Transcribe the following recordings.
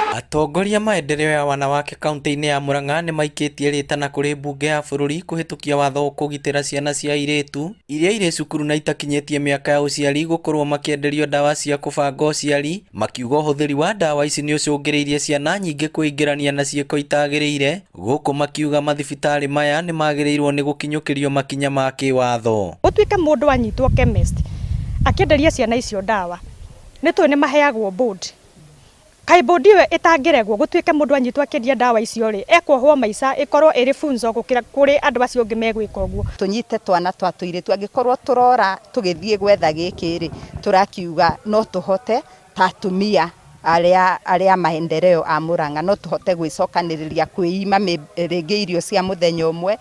Atongoria Maendeleo ya Wanawake kaunti-inĩ ya Murang'a nĩ maikĩtie rĩtana kũrĩ mbunge ya bũrũri kũhĩtũkia watho kũgitĩra ciana cia airĩtu iria irĩ cukuru na itakinyĩtie mĩaka ya ũciari gũkorwo makĩenderio ndawa cia kũbanga ũciari, makiuga ũhũthĩri wa ndawa ici nĩ ũcũngĩrĩirie ciana nyingĩ kwĩingĩrania na ciĩko itagĩrĩire, gũkũ makiuga mathibitarĩ maya nĩ magĩrĩirwo nĩ gũkinyũkĩrio makinya ma kĩwatho. Gũtuĩke mũndũ anyitwo chemist akĩenderia ciana icio ndawa, nĩtũĩ nĩ maheagwo board. Kai board ĩyo ĩtangĩregwo gũtuĩke mũndũ anyitwo akĩendia ndawa icio rĩ, ekwohwo maica ĩkorwo ĩrĩ funzo gũkĩra kũrĩ andũ acio ũngĩ megwĩka ũguo. Tunyite twana twa tũirĩtu angĩkorwo tũrora tũgĩthiĩ gwetha gĩkĩ rĩ, tũrakiuga no tũhote ta atumia arĩa Maendeleo a Murang'a no tũhote gwĩcokanĩrĩria kwĩima rĩngĩ irio cia mũthenya ũmwe,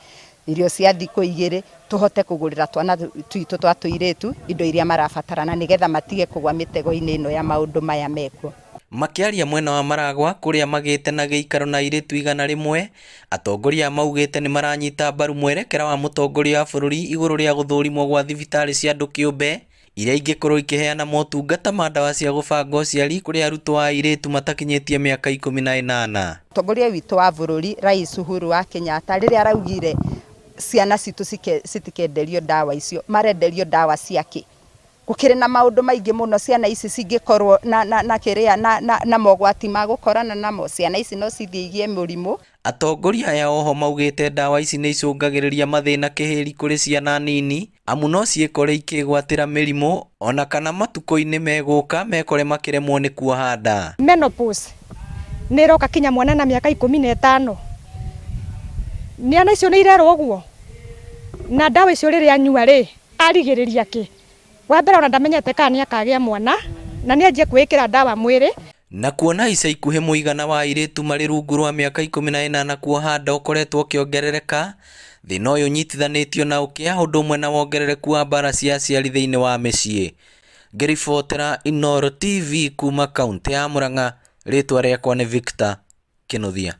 irio cia thikũ igĩrĩ, tũhote kũgũrĩra twana twitũ twa tũirĩtu indo iria marabatarana nĩgetha matige kũgwa mĩtego-inĩ ĩno ya maũndũ maya mekuo. Makĩaria mwena wa Maragwa kũrĩa magĩte na gĩikaro na airĩtu 100, atongoria maugĩte nĩ maranyita mbaru mwerekera wa mũtongoria wa bũrũri igũrũ rĩa gũthũrimwo gwa thibitarĩ cia andũ kĩũmbe iria ingĩkorwo ikĩheana motungata ma ndawa cia gũbanga ũciari kũrĩ arutwo a airĩtu matakinyĩtie mĩaka 18. Mũtongoria witũ wa bũrũri Rais Uhuru wa Kenyatta rĩrĩa araugire ciana citũ citikenderio ndawa icio, marenderio ndawa ciake. Gũkĩrĩ na maũndũ maingĩ mũno ciana ici cingĩkorwo na mogwati ma gũkorana namo, ciana ici no cithiĩgie mũrimũ. Atongoria aya oho maugĩte ndawa ici nĩ icũngagĩrĩria mathĩna kĩhĩri kũrĩ ciana nini, amu no ciĩkore ikĩgwatĩra mĩrimũ ona kana matukũ-inĩ megũka mekore makĩremwo nĩ kuoha nda. Menopause nĩ ĩroka kinya mwana na mĩaka 15. Ciana icio nĩ irerwo ũguo, na ndawa icio rĩrĩa anyua rĩ arigĩrĩria kĩ? Wambere ona ndamenyete kana nĩ akagĩa mwana na nĩ anjie kwĩkĩra ndawa mwĩrĩ. Na kuona ica ikuhĩ mũigana wa airĩtu marĩ rungu rwa mĩaka 18 kuoha nda ũkoretwo ũkĩongerereka, thĩna ũyũ ũnyitithanĩtio na ũkĩa ũndũ ũmwe na wongerereku wa mbara cia aciari thĩinĩ wa mĩciĩ. Ngĩribotera Inooro TV kuma kaunti ya Murang'a, rĩtwa rĩakwa nĩ Victor Kĩnuthia.